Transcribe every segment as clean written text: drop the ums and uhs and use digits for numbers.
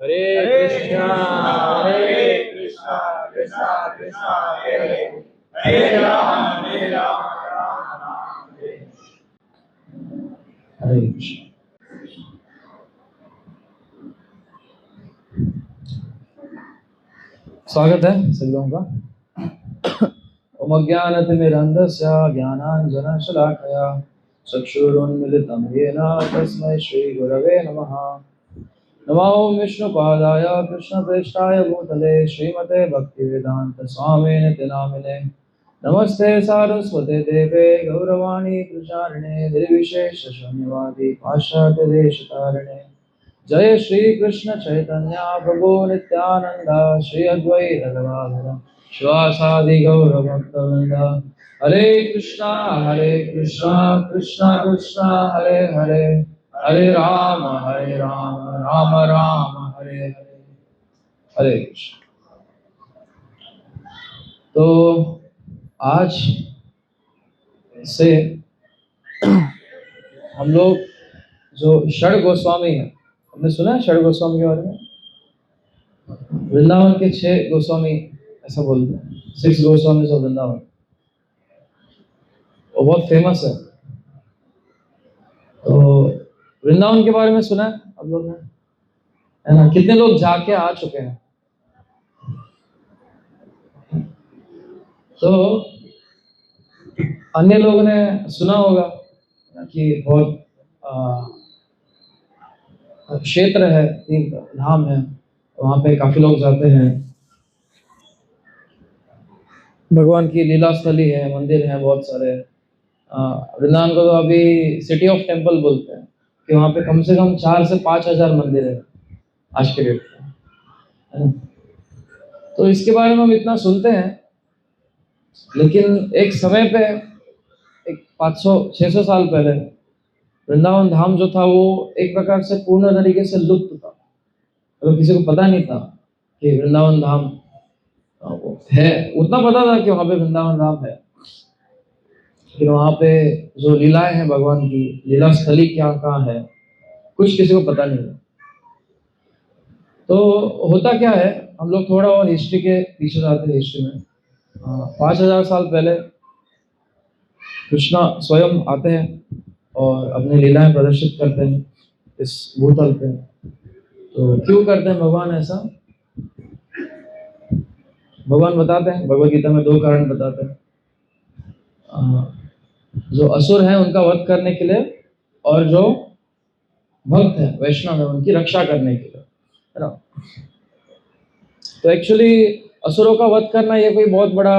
हरे कृष्णा कृष्णा कृष्णा कृष्णा हरे हरे राम राम राम हरे कृष्ण। स्वागत है सभी लोगों का। ओम अज्ञानतिमिरन्धस्य ज्ञानाञ्जनशलाकया चक्षुरुन्मिलितं येन तस्मै श्रीगुरवे नमः। नमो विष्णुपादाय कृष्णप्रेष्ठाय भूतले श्रीमते भक्तिवेदान्तस्वामिनिति नामिने। नमस्ते सारस्वते देवे गौरवाणी प्रचारिणे निर्विशेषशून्यवादी पाश्चात्यदेशतारिणे। जय श्री कृष्ण चैतन्य प्रभु नित्यानंद श्री अद्वैत गदाधर श्रीवासादि गौर भक्तवृंद। हरे कृष्णा कृष्णा कृष्णा हरे हरे हरे राम राम राम हरे हरे। हरे कृष्ण। तो आज से हम लोग जो षड गोस्वामी है, हमने सुना है षड गोस्वामी के बारे में? वृंदावन के 6 गोस्वामी ऐसा बोलते हैं, 6 गोस्वामी ऑफ वृंदावन। वो बहुत फेमस है। तो वृंदावन के बारे में सुना है आप लोग ने, है ना? कितने लोग जाके आ चुके हैं? तो अन्य लोगों ने सुना होगा कि बहुत क्षेत्र है, तीर्थ धाम है, वहां पे काफी लोग जाते हैं। भगवान की लीला स्थली है, मंदिर है बहुत सारे। वृंदावन को तो अभी सिटी ऑफ टेम्पल बोलते हैं कि वहां पे कम से कम 4 से 5 हजार मंदिर है आज के डेट में। तो इसके बारे में हम इतना सुनते हैं, लेकिन एक समय पे, एक 500-600 साल पहले वृंदावन धाम जो था वो एक प्रकार से पूर्ण तरीके से लुप्त था। तो किसी को पता नहीं था कि वृंदावन धाम है। उतना पता था कि वहां पे वृंदावन धाम है, लेकिन वहां पे जो लीलाएं हैं भगवान की, लीला स्थली क्या कहाँ है, कुछ किसी को पता नहीं है। तो होता क्या है, हम लोग थोड़ा और हिस्ट्री के पीछे जाते हैं। हिस्ट्री में 5000 साल पहले कृष्णा स्वयं आते हैं और अपनी लीलाएं प्रदर्शित करते हैं इस भूतल पे। तो क्यों करते हैं भगवान ऐसा? भगवान बताते हैं, भगवद गीता में 2 कारण बताते हैं। जो असुर हैं उनका वध करने के लिए, और जो भक्त हैं वैष्णव है उनकी रक्षा करने के लिए, है ना? तो एक्चुअली असुरों का वध करना ये कोई बहुत बड़ा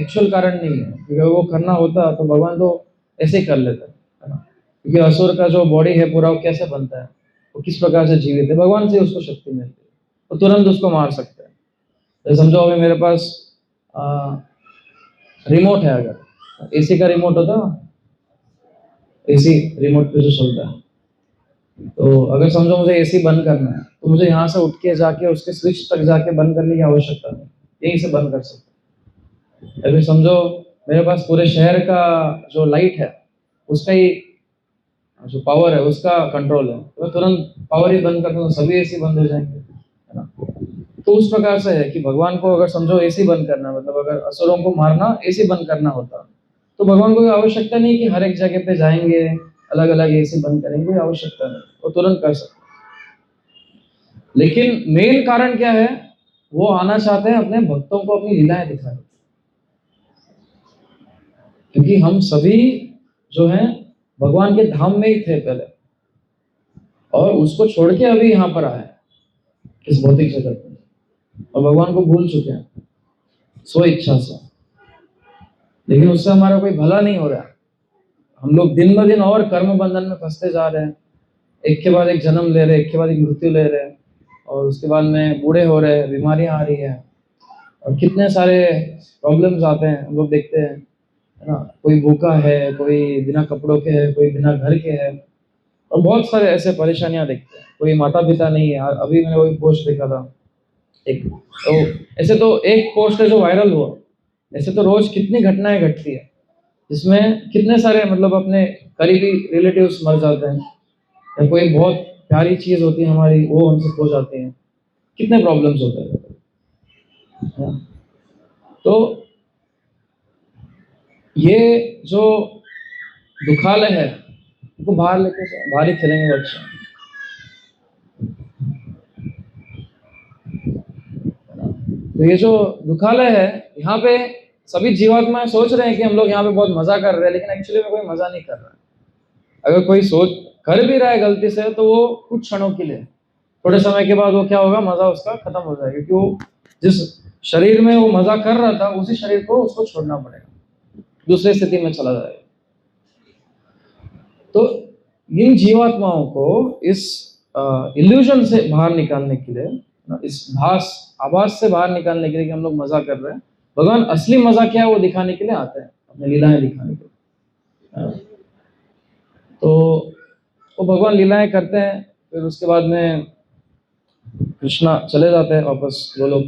एक्चुअल कारण नहीं है, क्योंकि वो करना होता तो भगवान तो ऐसे ही कर लेते, है ना? क्योंकि असुर का जो बॉडी है पूरा, वो कैसे बनता है, वो किस प्रकार से जीवित है, भगवान से उसको शक्ति मिलती है, तो तुरंत उसको मार सकते हैं। तो समझो अभी मेरे पास रिमोट है, अगर एसी का रिमोट होता ना, एसी रिमोट पे जो चलता है, तो अगर समझो मुझे एसी बंद करना है तो मुझे यहाँ से उठ के जाके उसके स्विच तक जाके बंद करने की आवश्यकता नहीं, यहीं से बंद कर सकते। अभी समझो मेरे पास पूरे शहर का जो लाइट है उसका ही जो पावर है उसका कंट्रोल है, तो मैं तुरंत पावर ही बंद कर दूं, सभी एसी बंद हो जाएंगे, है ना? तो उस प्रकार से है कि भगवान को अगर समझो एसी बंद करना, मतलब अगर असुरों को मारना, एसी बंद करना होता, तो भगवान को आवश्यकता नहीं कि हर एक जगह पे जाएंगे अलग अलग एसी बंद करेंगे, आवश्यकता नहीं, वो तुरंत कर सकते। लेकिन मेन कारण क्या है? वो आना चाहते हैं अपने भक्तों को अपनी लीलाएं दिखाने, क्योंकि हम सभी जो हैं भगवान के धाम में ही थे पहले, और उसको छोड़ के अभी यहाँ पर आए इस भौतिक जगत में, और भगवान को भूल चुके हैं स्व इच्छा से। लेकिन उससे हमारा कोई भला नहीं हो रहा है। हम लोग दिन ब दिन और कर्म बंधन में फंसते जा रहे हैं, एक के बाद एक जन्म ले रहे हैं, एक के बाद एक मृत्यु ले रहे हैं, और उसके बाद में बूढ़े हो रहे हैं, बीमारियां आ रही है, और कितने सारे प्रॉब्लम्स आते हैं हम लोग देखते हैं, है ना? कोई भूखा है, कोई बिना कपड़ों के है, कोई बिना घर के है, और बहुत सारे ऐसे परेशानियां देखते हैं। कोई माता पिता नहीं है। अभी मैंने वही पोस्ट देखा था एक, तो ऐसे तो एक पोस्ट है जो वायरल हुआ, ऐसे तो रोज कितनी घटनाएं घटती है जिसमें कितने सारे मतलब अपने करीबी रिलेटिव्स मर जाते हैं, या कोई बहुत प्यारी चीज होती है हमारी वो हमसे खो जाती है। कितने प्रॉब्लम्स होते हैं। तो ये जो दुखालय है उनको बाहर लेके जाओ, बाहर ही खेलेंगे बच्चे। तो ये जो दुखालय है, यहाँ पे सभी जीवात्माएं सोच रहे हैं कि हम लोग यहाँ पे बहुत मजा कर रहे हैं, लेकिन एक्चुअली में कोई मजा नहीं कर रहा है। अगर कोई सोच कर भी रहा है गलती से, तो वो कुछ क्षणों के लिए, थोड़े समय के बाद वो क्या होगा, मजा उसका खत्म हो जाएगा, क्योंकि वो जिस शरीर में वो मजा कर रहा था उसी शरीर को उसको छोड़ना पड़ेगा, दूसरी स्थिति में चला जाएगा। तो इन जीवात्माओं को इस इल्यूजन से बाहर निकालने के लिए, इस आभास से बाहर निकालने के लिए कि हम लोग मजा कर रहे हैं, भगवान असली मजा क्या है वो दिखाने के लिए आते हैं, अपनी लीलाएं दिखाने के लिए। तो वो भगवान लीलाएं करते हैं, फिर उसके बाद में कृष्णा चले जाते हैं वापस गोलोक।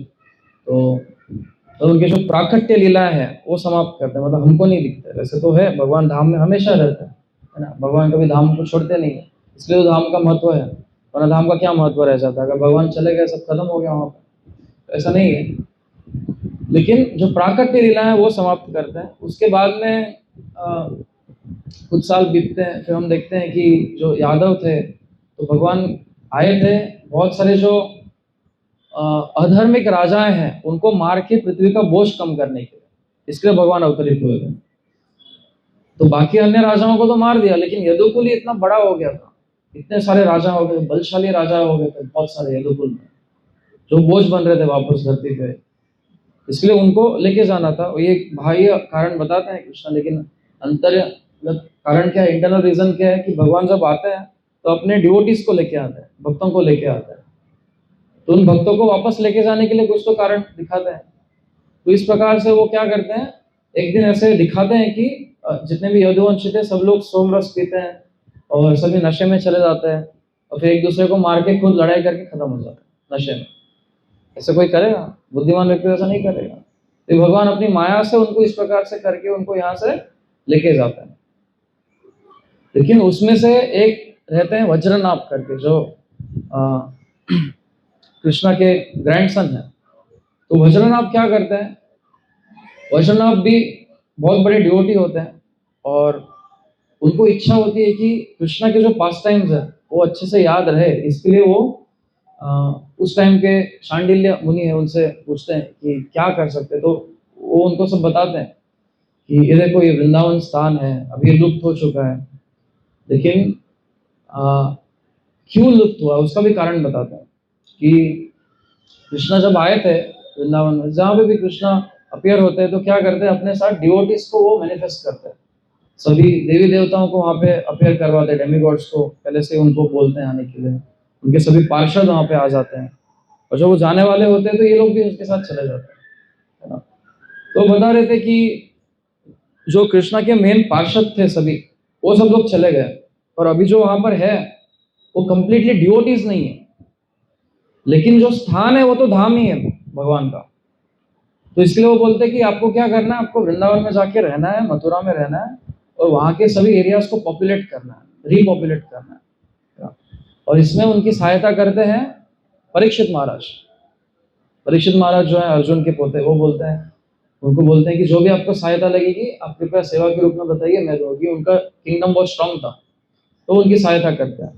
तो उनके जो प्राकट्य लीलाएं हैं वो समाप्त करते हैं, मतलब हमको नहीं दिखते। वैसे तो है, भगवान धाम में हमेशा रहते हैं, है ना, भगवान कभी धाम को छोड़ते नहीं है, इसलिए तो धाम का महत्व है। वरना धाम का क्या महत्व रह जाता है, अगर भगवान चले गए सब खत्म हो गया वहां पर, ऐसा नहीं है। लेकिन जो प्राकट्य लीलाएं वो समाप्त करते हैं। उसके बाद में कुछ साल बीतते हैं, फिर हम देखते हैं कि जो यादव थे, तो भगवान आए थे, बहुत सारे जो अधर्मिक राजाएं हैं उनको मार के पृथ्वी का बोझ कम करने के लिए, इसलिए भगवान अवतरित हुए थे। तो बाकी अन्य राजाओं को तो मार दिया, लेकिन यदुकुल ही इतना बड़ा हो गया था, इतने सारे राजा हो गए, बलशाली राजा हो गए थे बहुत सारे यदुकुल में, जो बोझ बन रहे थे वापस धरती पे, इसलिए उनको लेके जाना था। ये बाह्य कारण बताते हैं कृष्ण, लेकिन अंतर्गत कारण क्या है, इंटरनल रीजन क्या है कि भगवान जब आते हैं तो अपने डिवोटीज को लेके आते हैं, भक्तों को लेके आते हैं, तो उन भक्तों को वापस लेके जाने के लिए कुछ तो कारण दिखाते हैं। तो इस प्रकार से वो क्या करते हैं, एक दिन ऐसे दिखाते हैं कि जितने भी यदुवंशी थे सब लोग सोमरस पीते हैं और सभी नशे में चले जाते हैं, और फिर एक दूसरे को मार के खुद लड़ाई करके खत्म हो जाते हैं नशे में। ऐसे कोई करेगा? बुद्धिमान व्यक्ति ऐसा नहीं करेगा। तो भगवान अपनी माया से उनको इस प्रकार से करके उनको यहाँ से लेके जाते हैं। लेकिन उसमें से एक रहते हैं वज्रनाभ करके, जो कृष्णा के ग्रैंडसन है। तो वज्रनाभ क्या करते हैं, वज्रनाभ भी बहुत बड़े डिवोटी होते हैं, और उनको इच्छा होती है कि कृष्णा के जो पास टाइम्स है वो अच्छे से याद रहे, इसके लिए वो उस टाइम के शांडिल्य मुनि है उनसे पूछते हैं कि क्या कर सकते हैं। तो वो उनको सब बताते हैं कि ये देखो, ये वृंदावन स्थान है, अभी लुप्त हो चुका है, लेकिन क्यों लुप्त हुआ उसका भी कारण बताते हैं कि कृष्णा जब आए थे वृंदावन में, जहाँ पे भी कृष्णा अपीयर होते हैं तो क्या करते हैं, अपने साथ डिवोटीज को वो मैनिफेस्ट करते हैं, सभी देवी देवताओं को वहाँ पे अपीयर करवाते हैं, डेमीगॉड्स को पहले से उनको बोलते हैं आने के लिए, उनके सभी पार्षद वहाँ पे आ जाते हैं, और जब वो जाने वाले होते हैं तो ये लोग भी उसके साथ चले जाते हैं, है ना। तो बता रहे थे कि जो कृष्णा के मेन पार्षद थे सभी, वो सब लोग चले गए, और अभी जो वहां पर है वो कंप्लीटली डिवोटीज नहीं है, लेकिन जो स्थान है वो तो धाम ही है भगवान का। तो इसलिए वो बोलते हैं कि आपको क्या करना है, आपको वृंदावन में जाके रहना है, मथुरा में रहना है, और वहां के सभी एरियाज को पॉपुलेट करना है, रीपॉपुलेट करना है। और इसमें उनकी सहायता करते हैं परीक्षित महाराज। परीक्षित महाराज जो है अर्जुन के पोते, वो बोलते हैं, उनको बोलते हैं कि जो भी आपको सहायता लगेगी आप कृपया सेवा के रूप में बताइए, मैं दूंगी। उनका किंगडम बहुत स्ट्रांग था, तो उनकी सहायता करते हैं,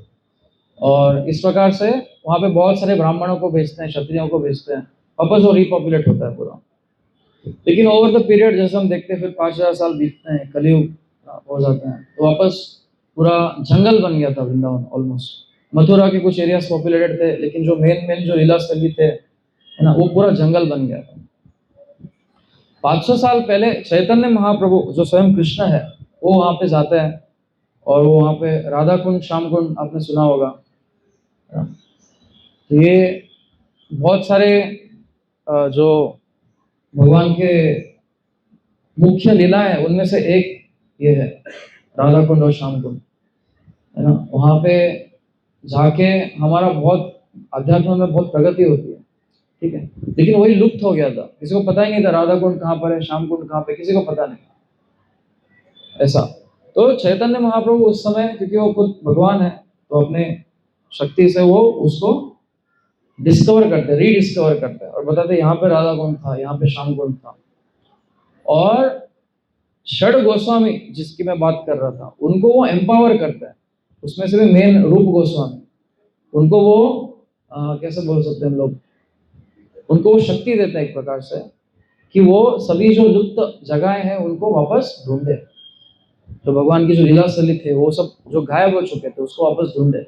और इस प्रकार से वहाँ पे बहुत सारे ब्राह्मणों को भेजते हैं, क्षत्रियों को भेजते हैं, वापस वो रिपॉपुलेट होता है पूरा। लेकिन ओवर द पीरियड जैसे हम देखते हैं, फिर 5000 साल बीतते हैं, कलयुग हो जाते हैं, तो वापस पूरा जंगल बन गया था वृंदावन ऑलमोस्ट। मथुरा के कुछ एरियाज पॉपुलेटेड थे, लेकिन जो मेन जो लीला स्थली थे, है ना, वो पूरा जंगल बन गया था। 500 साल पहले चैतन्य महाप्रभु जो स्वयं कृष्ण है वो वहां पे जाते हैं, और वो वहां पे राधा कुंड, श्याम कुंड आपने सुना होगा। तो ये बहुत सारे जो भगवान के मुख्य लीला है उनमें से एक ये है राधा कुंड और श्याम कुंड, है ना। वहां पे जाके हमारा बहुत अध्यात्म में बहुत प्रगति होती है, ठीक है। लेकिन वही लुप्त हो गया था, किसी को पता ही नहीं था राधा कुंड कहाँ पर है, श्याम कुंड कहाँ पे, किसी को पता नहीं ऐसा। तो चैतन्य महाप्रभु उस समय, क्योंकि वो खुद भगवान है, तो अपने शक्ति से वो उसको डिस्कवर करते, रीडिस्कवर करते हैं और बताते यहाँ पे राधा कुंड था, यहाँ पे श्याम कुंड था। और षड गोस्वामी जिसकी मैं बात कर रहा था, उनको वो एम्पावर करता है। उसमें से भी मेन रूप गोस्वामी, उनको वो कैसे बोल सकते हैं हम लोग, उनको वो शक्ति देते हैं एक प्रकार से कि वो सभी जो लुप्त जगहें हैं उनको वापस ढूंढे। तो भगवान की जो लीला स्थली थे वो सब जो गायब हो चुके थे उसको वापस ढूंढे।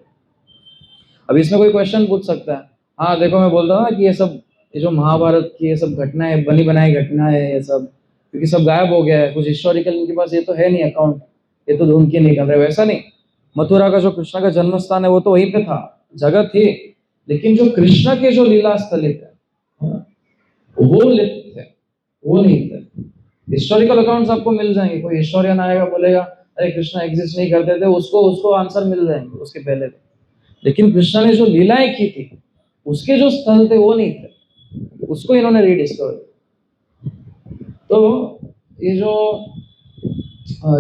अब इसमें कोई क्वेश्चन पूछ सकता है, हाँ देखो मैं बोल रहा हूँ ना कि ये जो महाभारत की ये सब घटनाएं, बनी बनाई घटना है ये सब, क्योंकि सब गायब हो गया है, कुछ हिस्टोरिकल इनके पास ये तो है नहीं अकाउंट, ये तो ढूंढ के निकल रहे। वैसा नहीं, मथुरा का जो कृष्ण का जन्म स्थान है वो तो वहीं पे था, जगह थी, लेकिन जो कृष्ण के जो लीला स्थली थे वो लिप्त थे, वो नहीं थे। हिस्टोरिकल अकाउंट्स आपको मिल जाएंगे, कोई हिस्टोरियन आएगा बोलेगा अरे कृष्ण एग्जिस्ट नहीं करते थे, उसको आंसर मिल जाएंगे उसके पहले। लेकिन कृष्ण ने जो लीलाएं की थी उसके जो स्थल थे वो नहीं थे, उसको इन्होंने रीडिस्कवर। तो ये जो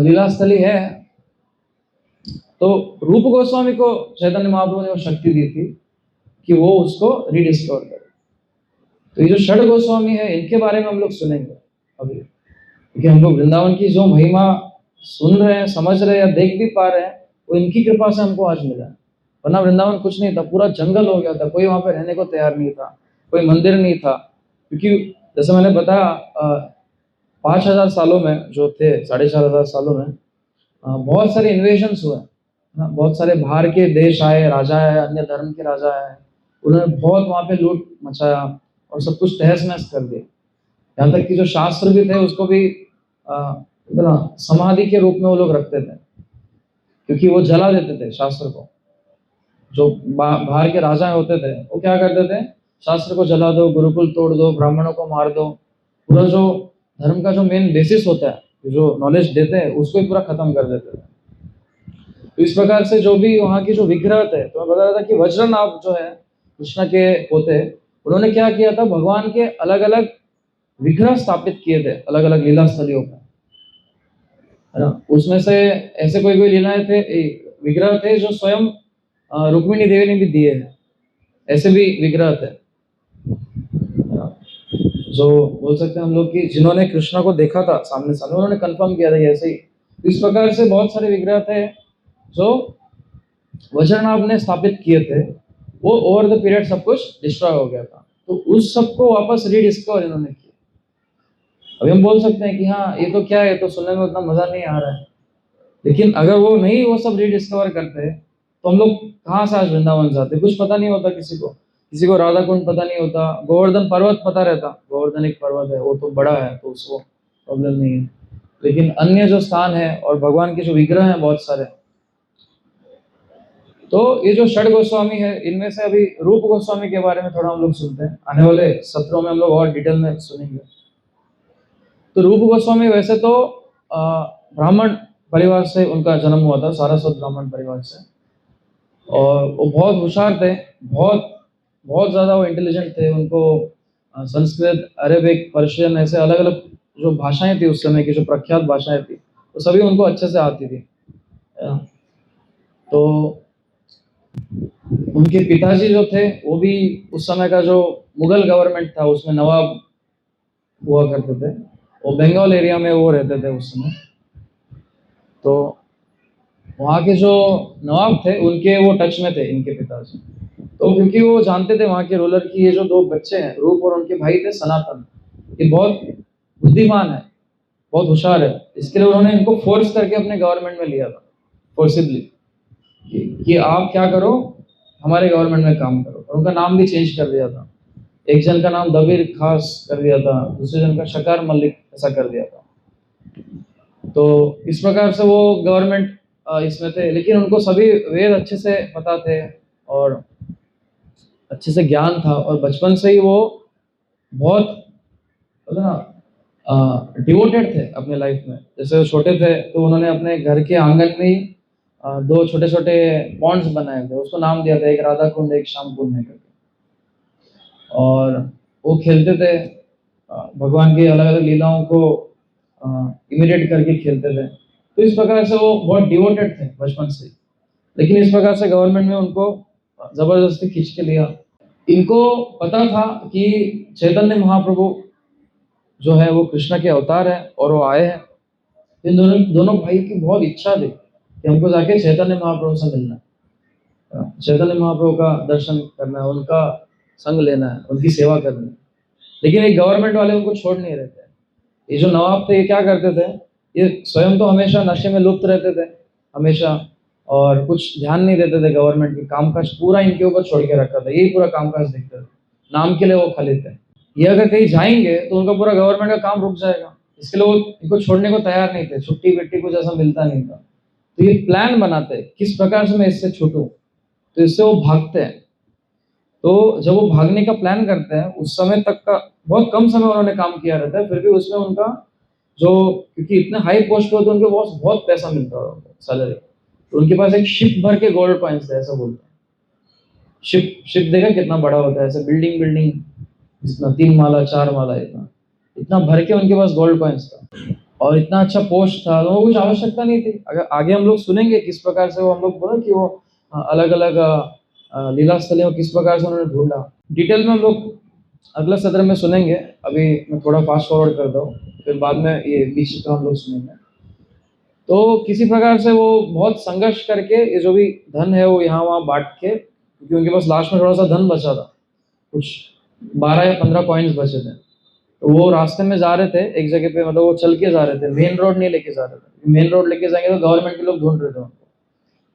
लीला स्थली है, तो रूप गोस्वामी को चैतन्य महाप्रभु ने वो शक्ति दी थी कि वो उसको रीडिस्कवर करे। तो ये जो षड गोस्वामी है इनके बारे में हम लोग सुनेंगे अभी, क्योंकि हम लोग वृंदावन की जो महिमा सुन रहे हैं, समझ रहे हैं या देख भी पा रहे हैं, वो इनकी कृपा से हमको आज मिला है। वरना वृंदावन कुछ नहीं था, पूरा जंगल हो गया था, कोई वहां पे रहने को तैयार नहीं था, कोई मंदिर नहीं था। क्योंकि जैसे मैंने बताया 5,000 सालों में जो थे, 4,500 सालों में बहुत सारे इन्वेजन्स हुए ना, बहुत सारे बाहर के देश आए, राजा आए, अन्य धर्म के राजा आए, उन्होंने बहुत वहां पे लूट मचाया और सब कुछ तहस नहस कर दिया। यहाँ तक कि जो शास्त्र भी थे उसको भी समाधि के रूप में वो लोग रखते थे, क्योंकि वो जला देते थे शास्त्र को। जो बाहर के राजा होते थे वो क्या करते थे, शास्त्र को जला दो, गुरुकुल तोड़ दो, ब्राह्मणों को मार दो, पूरा जो धर्म का जो मेन बेसिस होता है, जो नॉलेज देते हैं, उसको ही पूरा खत्म कर देते थे। तो इस प्रकार से जो भी वहाँ की जो विग्रह थे, तो मैं बता रहा था कि वज्रनाभ जो है कृष्ण के पोते, उन्होंने क्या किया था, भगवान के अलग अलग विग्रह स्थापित किए थे अलग अलग लीला स्थलियों पर, है ना। उसमें से ऐसे कोई कोई लीलाएं थे, विग्रह थे जो स्वयं रुक्मिणी देवी ने भी दिए हैं, ऐसे भी विग्रह थे, जो बोल सकते हैं हम लोग कि जिन्होंने कृष्ण को देखा था सामने सामने, उन्होंने कंफर्म किया था कि ऐसे ही। तो इस प्रकार से बहुत सारे विग्रह थे जो वज्रनाभ ने स्थापित किए थे, वो ओवर द पीरियड सब कुछ डिस्ट्रॉय हो गया था। तो उस सबको वापस रीडिस्कवर इन्होंने किया। अभी हम बोल सकते हैं कि हाँ ये तो क्या है, तो सुनने में उतना मजा नहीं आ रहा है, लेकिन अगर वो नहीं वो सब रीडिस्कवर करते तो हम लोग कहाँ से आज वृंदावन जाते। कुछ पता नहीं होता किसी को राधा कुंड पता नहीं होता, गोवर्धन पर्वत पता रहता, गोवर्धन एक पर्वत है, वो तो बड़ा है तो उसको प्रॉब्लम नहीं है, लेकिन अन्य जो स्थान है और भगवान के जो विग्रह हैं बहुत सारे। तो ये जो षड गोस्वामी है, इनमें से अभी रूप गोस्वामी के बारे में थोड़ा हम लोग सुनते हैं, आने वाले सत्रों में हम लोग और डिटेल में सुनेंगे। तो रूप गोस्वामी वैसे तो ब्राह्मण परिवार से उनका जन्म हुआ था, सारस्वत ब्राह्मण परिवार से, और वो बहुत होशियार थे, बहुत बहुत ज़्यादा वो इंटेलिजेंट थे। उनको संस्कृत, अरेबिक, पर्शियन, ऐसे अलग अलग जो भाषाएं थी उस समय की, जो प्रख्यात भाषाएं थी, वो सभी उनको अच्छे से आती थी। तो उनके पिताजी जो थे वो भी उस समय का जो मुगल गवर्नमेंट था उसमें नवाब हुआ करते थे, वो बंगाल एरिया में वो रहते थे उस समय। तो वहाँ के जो नवाब थे उनके वो टच में थे इनके पिताजी। तो क्योंकि वो जानते थे वहाँ के रूलर की ये जो दो बच्चे हैं, रूप और उनके भाई थे सनातन, ये बहुत बुद्धिमान है, बहुत होशियार है, इसके लिए उन्होंने इनको फोर्स करके अपने गवर्नमेंट में लिया था, फोर्सिबली, कि आप क्या करो, हमारे गवर्नमेंट में काम करो। और उनका नाम भी चेंज कर दिया था, एक जन का नाम दबीर खास कर दिया था, दूसरे जन का शकार मलिक ऐसा कर दिया था। तो इस प्रकार से वो गवर्नमेंट इसमें थे, लेकिन उनको सभी वेद अच्छे से पता थे और अच्छे से ज्ञान था, और बचपन से ही वो बहुत डिवोटेड थे अपने लाइफ में। जैसे वो छोटे थे तो उन्होंने अपने घर के आंगन में ही दो छोटे छोटे पॉन्ड्स बनाए थे, उसको नाम दिया था, एक राधा कुंड एक श्याम कुंड है करके। और वो खेलते थे, भगवान की अलग अलग लीलाओं को इमिटेट करके खेलते थे। तो इस प्रकार से वो बहुत डिवोटेड थे बचपन से। लेकिन इस प्रकार से गवर्नमेंट में उनको जबरदस्ती खींच के लिया इनको पता था कि चैतन्य महाप्रभु जो है वो कृष्ण के अवतार है और वो आए हैं। इन दोनों दोनों भाई की बहुत इच्छा थी कि हमको जाके चैतन्य महाप्रभु से मिलना है, चैतन्य महाप्रभु का दर्शन करना है, उनका संग लेना है, उनकी सेवा करनी है। लेकिन ये गवर्नमेंट वाले उनको छोड़ नहीं रहे थे। ये जो नवाब थे ये क्या करते थे, ये स्वयं तो हमेशा नशे में लुप्त रहते थे हमेशा, और कुछ ध्यान नहीं देते थे गवर्नमेंट के कामकाज, पूरा इनके ऊपर छोड़ के रखा था, यही पूरा कामकाज देखते थे, नाम के लिए वो खाली थे। ये अगर कहीं जाएंगे तो उनका पूरा गवर्नमेंट का काम रुक जाएगा, इसके लिए वो इनको छोड़ने को तैयार नहीं थे, छुट्टी वट्टी कुछ ऐसा मिलता नहीं था। तो ये प्लान बनाते किस प्रकार से मैं इससे छूटूं, तो इससे वो भागते हैं। तो जब वो भागने का प्लान करते हैं उस समय तक का बहुत कम समय उन्होंने काम किया रहता है, फिर भी उसमें उनका जो, क्योंकि इतने हाई पोस्ट पे होते उनके बॉस बहुत पैसा मिलता है सैलरी, तो उनके पास एक शिप भर के गोल्ड कॉइन्स थे, ऐसा बोलते हैं। शिप शिप देखा कितना बड़ा होता है, ऐसे बिल्डिंग बिल्डिंग जितना 3 माला 4 माला इतना इतना भर के उनके पास गोल्ड कॉइन्स था, और इतना अच्छा पोस्ट था, तो वो कुछ आवश्यकता नहीं थी। अगर आगे हम लोग सुनेंगे किस प्रकार से वो, हम लोग बोला कि वो अलग अलग लीला स्थलियों किस प्रकार से उन्होंने ढूंढा, डिटेल में हम लोग अगला सत्र में सुनेंगे। अभी मैं थोड़ा फास्ट फॉरवर्ड करता हूँ, फिर बाद में ये बीच का हम लोग सुनेंगे। तो किसी प्रकार से वो बहुत संघर्ष करके ये जो भी धन है वो यहाँ वहाँ बांट के, क्योंकि उनके पास लास्ट में थोड़ा सा धन बचा था, कुछ 12 या 15 कॉइन्स बचे थे। तो वो रास्ते में जा रहे थे एक जगह पे, मतलब वो चल के जा रहे थे, मेन रोड नहीं लेके जा रहे थे, मेन रोड लेके जाएंगे तो गवर्नमेंट के लोग ढूंढ रहे थे उनको,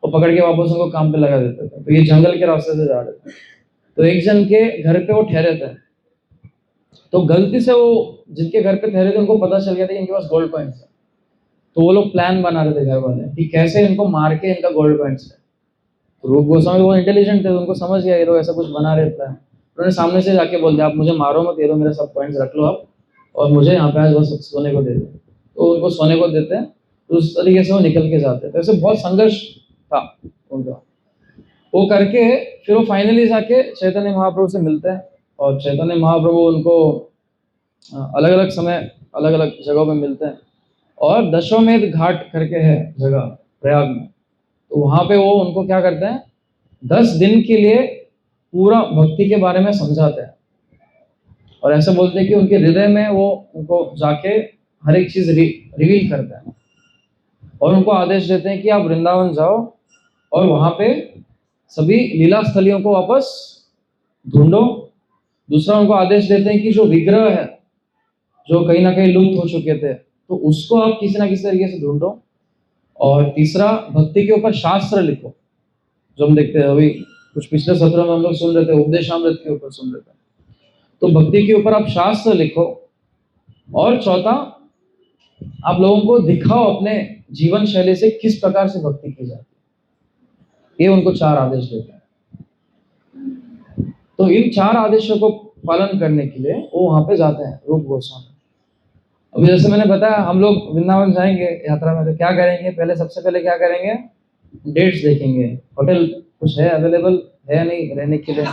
वो पकड़ के वापस उनको काम पे लगा देते थे। तो ये जंगल के रास्ते से जा रहे थे, तो एक जन के घर पे वो ठहरे थे, तो गलती से वो जिनके घर पे ठहरे थे उनको पता चल गया था कि इनके पास गोल्ड कॉइन्स है। तो वो लोग प्लान बना रहे थे घर वाले कि कैसे इनको मार के इनका गोल्ड कॉइन्स है। तो रूप गोस्वामी वो इंटेलिजेंट थे, उनको समझ गया ये लोग ऐसा कुछ बना रहे थे। उन्होंने सामने से जाके बोल दिया, आप मुझे मारो मत, ये लो मेरे सब कॉइन्स रख लो आप, और मुझे यहाँ पे आज बस सोने को दे दो। तो उनको सोने को देते हैं, तो उस तरीके से वो निकल के जाते हैं। तो ऐसे बहुत संघर्ष था उनका, वो करके फिर वो फाइनली जाके चैतन्य महाप्रभु से मिलते हैं, और चैतन्य महाप्रभु उनको अलग अलग समय अलग अलग जगहों पे मिलते हैं। और दशोमेध घाट करके है जगह प्रयाग में, तो वहां पे वो उनको क्या करते हैं, 10 दिन के लिए पूरा भक्ति के बारे में समझाते हैं, और ऐसे बोलते हैं कि उनके हृदय में वो उनको जाके हर एक चीज रिवील करते हैं, और उनको आदेश देते हैं कि आप वृंदावन जाओ और वहां पे सभी लीला स्थलियों को वापस ढूंढो। दूसरा उनको आदेश देते हैं कि जो विग्रह है जो कहीं ना कहीं लुप्त हो चुके थे, तो उसको आप किसी ना किसी तरीके से ढूंढो। और तीसरा, भक्ति के ऊपर शास्त्र लिखो, जो हम देखते हैं अभी कुछ पिछले सत्र में हम लोग सुन रहे थे, उपदेशामृत के ऊपर सुन रहे थे, तो भक्ति के ऊपर आप शास्त्र लिखो। और चौथा, आप लोगों को दिखाओ अपने जीवन शैली से किस प्रकार से भक्ति की जाती है। ये उनको 4 आदेश देते हैं। तो इन 4 आदेशों को पालन करने के लिए वो वहां पे जाते हैं, रूप गोस्वामी। अभी जैसे मैंने बताया, हम लोग वृंदावन जाएंगे यात्रा में, तो क्या करेंगे, पहले सबसे पहले क्या करेंगे, डेट्स देखेंगे, होटल कुछ है अवेलेबल है नहीं रहने के लिए,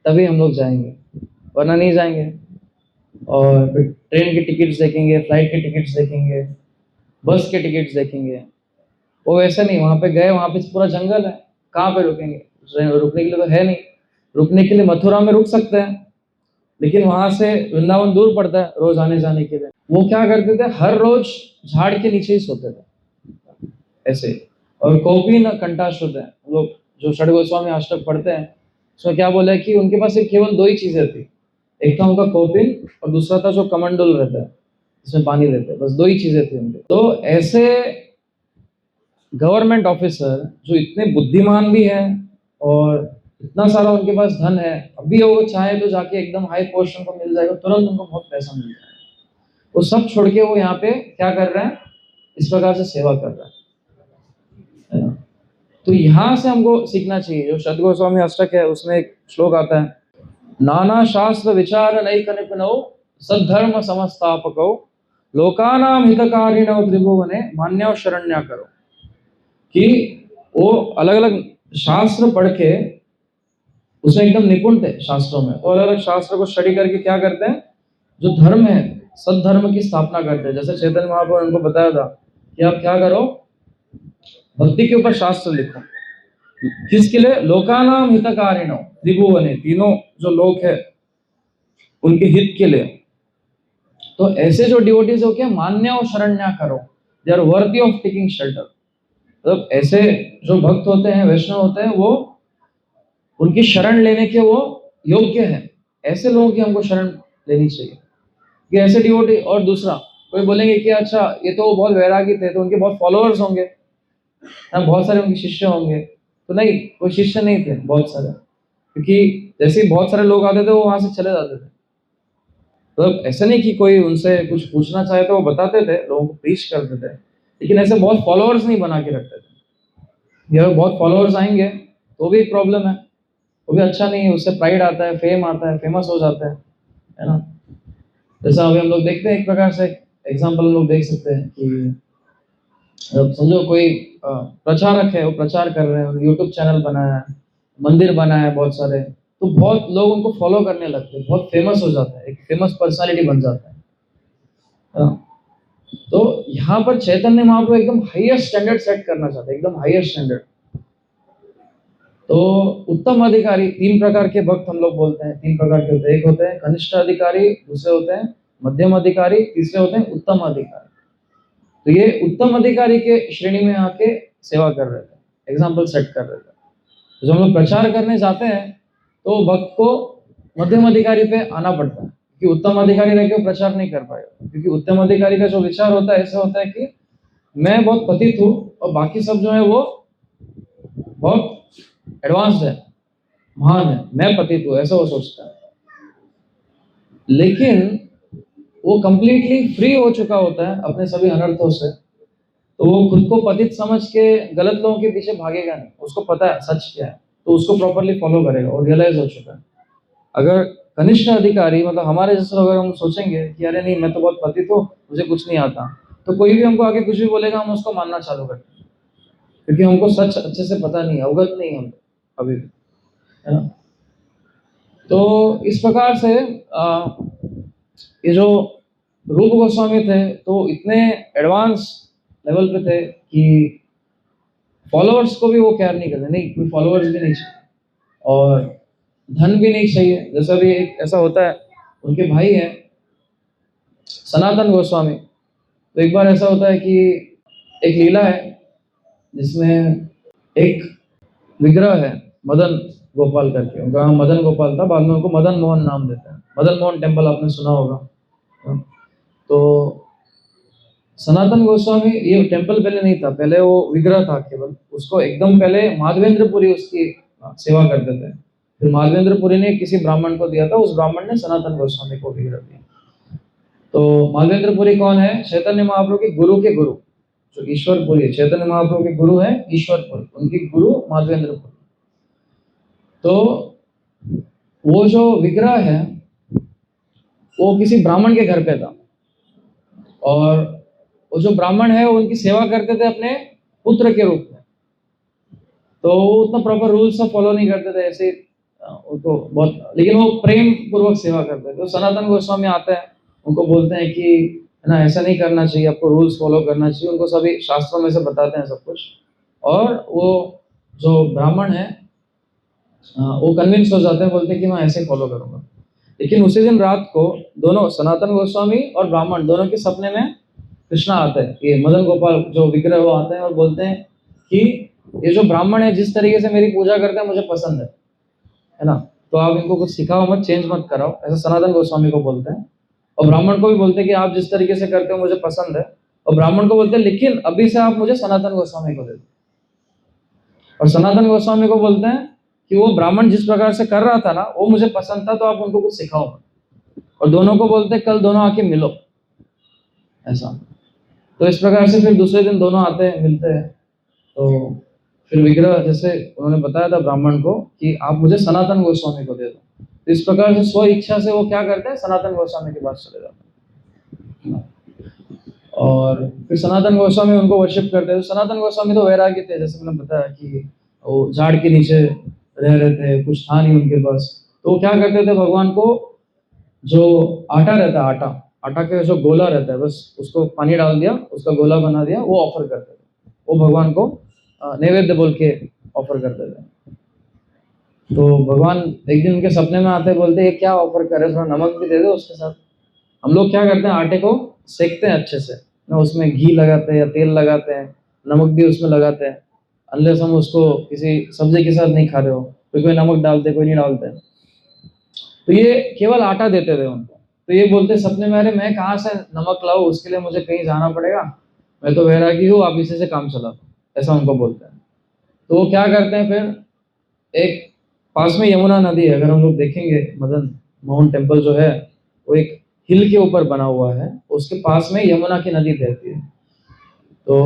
तभी हम लोग जाएंगे, वरना नहीं जाएंगे। और फिर ट्रेन की टिकट्स देखेंगे, फ्लाइट की टिकट्स देखेंगे, बस के टिकट्स देखेंगे। वो वैसे नहीं, वहां पे गए, वहां पे पूरा जंगल है, कहाँ पे रुकेंगे, रुकने के लिए तो है नहीं। रुकने के लिए मथुरा में रुक सकते हैं, लेकिन वहां से वृंदावन दूर पड़ता है रोज आने जाने के लिए। वो क्या करते थे, हर रोज झाड़ के नीचे ही सोते थे ऐसे। और कौपीन कंटाश होते हैं, लोग जो षड गोस्वामी अष्टक पढ़ते हैं उसमें क्या बोला है कि उनके पास एक केवल 2 ही चीजें थी, एक था उनका कौपीन और दूसरा था जो कमंडल रहता है जिसमें पानी रहता है, बस 2 ही चीजें थी उनके। तो ऐसे गवर्नमेंट ऑफिसर जो इतने बुद्धिमान भी हैं और इतना सारा उनके पास धन है, अभी वो चाहे तो जाके एकदम हाई पोस्ट उनको मिल जाएगा, तुरंत उनको बहुत पैसा मिल जाएगा, वो सब छोड़ के वो यहाँ पे क्या कर रहे हैं, इस प्रकार से सेवा कर रहे हैं। तो यहाँ से हमको सीखना चाहिए। जो षड गोस्वामी अष्टक है उसमें एक श्लोक आता है, नाना शास्त्र विचार नैक निपुणौ सद्धर्म समस्थापकौ लोकानाम हितकारिणौ त्रिभुवने मान्यौ शरण्या करो। कि वो अलग अलग शास्त्र पढ़ के उसमें एकदम निपुण थे शास्त्रों में, तो अलग अलग शास्त्र को स्टडी करके क्या करते हैं, जो धर्म है सद्धर्म की स्थापना करते हैं। जैसे चैतन्य महाप्रभु ने उनको बताया था कि आप क्या करो, भक्ति के ऊपर शास्त्र लिखो, किसके लिए, लोकानाम हितकारिणौ त्रिभुवने, तीनों जो लोग हैं उनके हित के लिए। तो ऐसे जो डिवोटीज हो क्या, मान्य और शरण्या करो, they are worthy of taking shelter. मतलब ऐसे जो भक्त होते हैं, वैष्णव होते हैं, वो उनकी शरण लेने के वो योग्य है। ऐसे लोगों की हमको शरण लेनी चाहिए। ये ऐसे डिवोटी। और दूसरा, कोई बोलेंगे कि अच्छा ये तो बहुत वैरागी थे तो उनके बहुत फॉलोअर्स होंगे, हाँ, बहुत सारे उनके शिष्य होंगे। तो नहीं, कोई शिष्य नहीं थे बहुत सारे, क्योंकि जैसे ही बहुत सारे लोग आते थे वो वहां से चले जाते थे। तो ऐसा नहीं कि कोई उनसे कुछ पूछना चाहे तो वो बताते थे, लोगों को प्रीच करते थे, लेकिन ऐसे बहुत फॉलोअर्स नहीं बना के रखते थे। ये बहुत फॉलोअर्स आएंगे तो भी एक प्रॉब्लम है, वो भी अच्छा नहीं है। उससे प्राइड आता है, फेम आता है, फेमस हो जाता है ना। जैसा अभी हम लोग देखते हैं, एक प्रकार से एग्जाम्पल हम लोग देख सकते हैं कि अब समझो कोई प्रचारक है, वो प्रचार कर रहे हैं, यूट्यूब चैनल बनाया है, मंदिर बनाया है बहुत सारे, तो बहुत लोग उनको फॉलो करने लगते हैं, बहुत फेमस हो जाता है, एक फेमस पर्सनालिटी बन जाता है। हाँ। तो यहाँ पर चैतन्य महाप्रभु एकदम हाईएस्ट स्टैंडर्ड सेट करना चाहते हैं, एकदम हाईएस्ट स्टैंडर्ड। तो उत्तम अधिकारी, तीन प्रकार के भक्त हम लोग बोलते हैं, तीन प्रकार के होते हैं। एक होते हैं कनिष्ठ अधिकारी, दूसरे होते हैं मध्यम अधिकारी, तीसरे होते हैं उत्तम अधिकारी। तो ये उत्तम अधिकारी के श्रेणी में आके सेवा कर रहे थे, एग्जाम्पल सेट कर रहे थे। तो जब हम लोग प्रचार करने जाते हैं तो भक्त को मध्यम अधिकारी पे आना पड़ता है, क्योंकि उत्तम अधिकारी रह के वो प्रचार नहीं कर पाएगा। क्योंकि उत्तम अधिकारी का जो विचार होता है, ऐसा होता है कि मैं बहुत पतित हूँ और बाकी सब जो है वो बहुत एडवांस है, महान है, मैं पतित हूँ, ऐसा वो सोचता है। लेकिन वो कंप्लीटली फ्री हो चुका होता है अपने सभी अनर्थों से, तो वो खुद को पतित समझ के गलत लोगों के पीछे भागेगा नहीं। उसको पता है सच क्या है, तो उसको प्रॉपरली फॉलो करेगा, और रियलाइज हो चुका है। अगर कनिष्ठ अधिकारी, मतलब हमारे जैसे अगर हम सोचेंगे कि अरे नहीं मैं तो बहुत पतित हूँ, मुझे कुछ नहीं आता, तो कोई भी हमको आगे कुछ भी बोलेगा हम उसको मानना चालू करते हैं, क्योंकि हमको सच अच्छे से पता नहीं है, अवगत नहीं हम अभी भी, है ना। तो इस प्रकार से ये जो रूप गोस्वामी थे तो इतने एडवांस लेवल पे थे कि फॉलोअर्स को भी वो केयर नहीं करते, नहीं कोई फॉलोअर्स भी नहीं चाहिए और धन भी नहीं चाहिए। जैसा भी एक ऐसा होता है, उनके भाई है सनातन गोस्वामी। तो एक बार ऐसा होता है कि एक लीला है जिसमें एक विग्रह है मदन गोपाल करके, उनका नाम मदन गोपाल था, बाद में उनको मदन मोहन नाम देते हैं। मदन मोहन टेम्पल आपने सुना होगा। तो सनातन गोस्वामी, ये टेम्पल पहले नहीं था, पहले वो विग्रह था केवल। उसको एकदम पहले माधवेंद्रपुरी उसकी सेवा करते थे। फिर माधवेंद्रपुरी ने किसी ब्राह्मण को दिया था, उस ब्राह्मण ने सनातन गोस्वामी को विग्रह दिया। तो माधवेंद्रपुरी कौन है? चैतन्य महाप्रभु के गुरु के गुरु, जो ईश्वरपुरी है, चैतन्य महाप्रभु के गुरु है ईश्वरपुरी, उनके गुरु माधवेंद्रपुरी। तो वो जो विग्रह है वो किसी ब्राह्मण के घर पे था, और वो जो ब्राह्मण है वो उनकी सेवा करते थे अपने पुत्र के रूप में। तो वो उतना प्रॉपर रूल्स सब फॉलो नहीं करते थे, ऐसे उनको बहुत, लेकिन वो प्रेम पूर्वक सेवा करते थे। तो सनातन गोस्वामी आते हैं, उनको बोलते हैं कि है ना ऐसा नहीं करना चाहिए, आपको रूल्स फॉलो करना चाहिए। उनको सभी शास्त्रों में से बताते हैं सब कुछ, और वो जो ब्राह्मण है वो कन्विंस हो जाते हैं, बोलते हैं कि मैं ऐसे फॉलो करूंगा। लेकिन उसी दिन रात को दोनों, सनातन गोस्वामी और ब्राह्मण दोनों के सपने में कृष्णा आता है, ये मदन गोपाल जो विग्रह वो आते हैं और बोलते हैं कि ये जो ब्राह्मण है जिस तरीके से मेरी पूजा करते हैं मुझे पसंद है ना, तो आप इनको कुछ सिखाओ मत, चेंज मत कराओ, ऐसा सनातन गोस्वामी को बोलते हैं। और ब्राह्मण को भी बोलते हैं कि आप जिस तरीके से करते हो मुझे पसंद है। और ब्राह्मण को बोलते हैं लेकिन अभी से आप मुझे सनातन गोस्वामी को दे दो। और सनातन गोस्वामी को बोलते हैं कि वो ब्राह्मण जिस प्रकार से कर रहा था ना वो मुझे पसंद था, तो आप उनको कुछ सिखाओ मत। और दोनों को बोलते हैं कल दोनों आके मिलो, ऐसा। तो इस प्रकार से फिर दूसरे दिन दोनों आते हैं, मिलते हैं। तो फिर विग्रह, जैसे उन्होंने बताया था ब्राह्मण को कि आप मुझे सनातन गोस्वामी को दे दो, तो इस प्रकार से स्व इच्छा से वो क्या करते हैं, सनातन गोस्वामी के पास चले जाते हैं। और फिर सनातन गोस्वामी उनको वर्शिप करते हैं। सनातन गोस्वामी तो वैरागी थे, जैसे मैंने बताया कि वो झाड़ के नीचे रह रहे थे, कुछ था नहीं उनके पास। तो वो क्या करते थे, भगवान को जो आटा रहता है, आटा के जो गोला रहता है, बस उसको पानी डाल दिया, उसका गोला बना दिया, वो ऑफर करते थे। वो भगवान को नैवेद्य बोल के ऑफर करते थे। तो भगवान एक दिन उनके सपने में आते, बोलते ये क्या ऑफर कर रहे हो, थोड़ा नमक भी दे दो उसके साथ। हम लोग क्या करते हैं, आटे को सेकते हैं अच्छे से ना, उसमें घी लगाते हैं या तेल लगाते हैं, नमक भी उसमें लगाते हैं, अनलेस हम उसको किसी सब्जी के साथ नहीं खा रहे हो। कोई कोई नमक डालते, कोई नहीं डालते। तो ये केवल आटा देते थे उनको। तो ये बोलते सपने में, अरे मैं कहाँ से नमक लाऊं, उसके लिए मुझे कहीं जाना पड़ेगा, मैं तो वैरागी हूँ, आप इसी से काम चला दो, ऐसा उनको बोलते हैं। तो वो क्या करते हैं फिर, एक पास में यमुना नदी है, अगर हम लोग देखेंगे, मदन मोहन टेम्पल जो है वो एक हिल के ऊपर बना हुआ है, उसके पास में यमुना की नदी बहती है। तो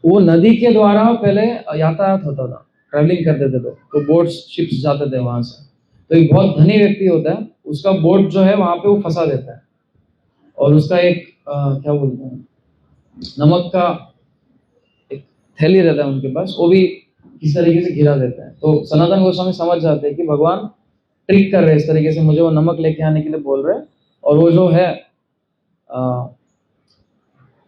वो नदी के द्वारा पहले यातायात होता था, ट्रैवलिंग करते थे लोग, तो बोट्स शिप्स जाते थे वहां से। तो एक बहुत धनी व्यक्ति होता है, उसका बोट जो है वहां पे वो फंसा देता है, और उसका एक क्या बोलते हैं, नमक का एक थैली रहता है उनके पास, वो भी किस तरीके से गिरा देता है। तो सनातन गोस्वामी समझ जाते हैं कि भगवान ट्रिक कर रहे हैं, इस तरीके से मुझे वो नमक लेके आने के लिए बोल रहे हैं, और वो जो है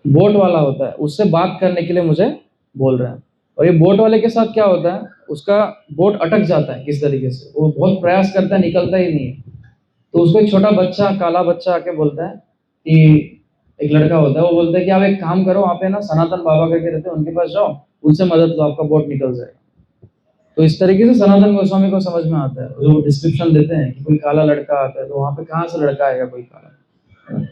बोट वाला होता है, उससे बात करने के लिए मुझे बोल रहे हैं। और ये बोट वाले के साथ क्या होता है, उसका बोट अटक जाता है किस तरीके से, वो बहुत प्रयास करता है, निकलता ही नहीं है। तो उसको एक छोटा बच्चा, काला बच्चा आके बोलता है कि, एक लड़का होता है, वो बोलता है कि आप एक काम करो, वहाँ पे ना सनातन बाबा करके रहते हैं, उनके पास जाओ, उनसे मदद लो, आपका बोट निकल जाएगा। तो इस तरीके से सनातन गोस्वामी को समझ में आता है, जो डिस्क्रिप्शन देते हैं कि कोई काला लड़का आता है, तो वहाँ पे कहाँ से लड़का आएगा कोई काला, है ना?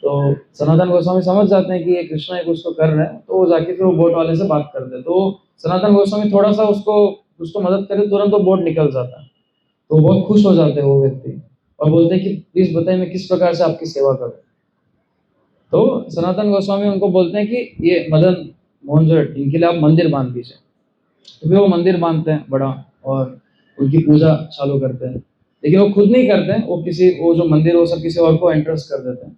तो सनातन गोस्वामी समझ जाते हैं कि ये कृष्णा एक उसको कर रहे हैं, तो वो जाके फिर वो बोट वाले से बात करते हैं। तो सनातन गोस्वामी थोड़ा सा उसको उसको मदद करे, तुरंत वो बोट निकल जाता है। तो वो बहुत खुश हो जाते हैं वो व्यक्ति, और बोलते हैं कि प्लीज बताइए मैं किस प्रकार से आपकी सेवा करूं। तो सनातन गोस्वामी उनको बोलते हैं कि ये मदन मोहन जो है, इनके लिए आप मंदिर बांध दीजिए। तो फिर वो मंदिर बांधते हैं बड़ा, और उनकी पूजा चालू करते हैं। लेकिन वो खुद नहीं करते हैं, वो जो मंदिर वो सब किसी और को एंट्रेंस कर देते हैं।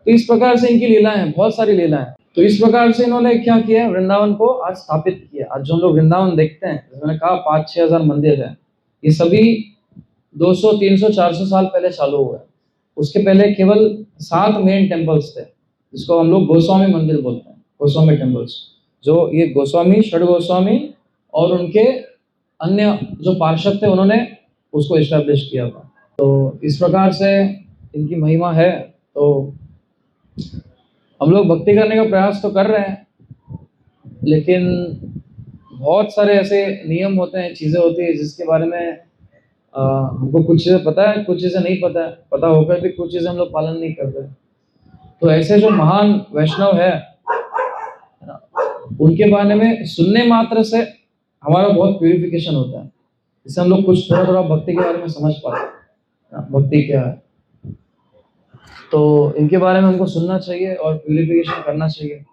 तो इस प्रकार से इनकी लीलाएं हैं, बहुत सारी लीलाएं। तो इस प्रकार से इन्होंने क्या किया, वृंदावन को आज स्थापित किया। आज जो हम लोग वृंदावन देखते हैं, जैसे मैंने कहा 5-6 हजार मंदिर है, ये सभी 200-300-400 साल पहले चालू हुए। उसके पहले केवल 7 मेन टेम्पल्स थे, जिसको हम लोग गोस्वामी मंदिर बोलते हैं, गोस्वामी टेम्पल्स। जो ये गोस्वामी, षड गोस्वामी और उनके अन्य जो पार्षद थे, उन्होंने उसको इस्टेब्लिश किया था। तो इस प्रकार से इनकी महिमा है। तो हम लोग भक्ति करने का प्रयास तो कर रहे हैं, लेकिन बहुत सारे ऐसे नियम होते हैं, चीज़ें होती है जिसके बारे में हमको कुछ चीज़ें पता है, कुछ चीज़ें नहीं पता है, पता होकर भी कुछ चीज़ें हम लोग पालन नहीं करते। तो ऐसे जो महान वैष्णव है ना, उनके बारे में सुनने मात्र से हमारा बहुत प्यूरिफिकेशन होता है, इससे हम लोग कुछ थोड़ा थोड़ा भक्ति के बारे में समझ पाते हैं, भक्ति क्या है। तो इनके बारे में हमको सुनना चाहिए और प्यूरिफिकेशन करना चाहिए।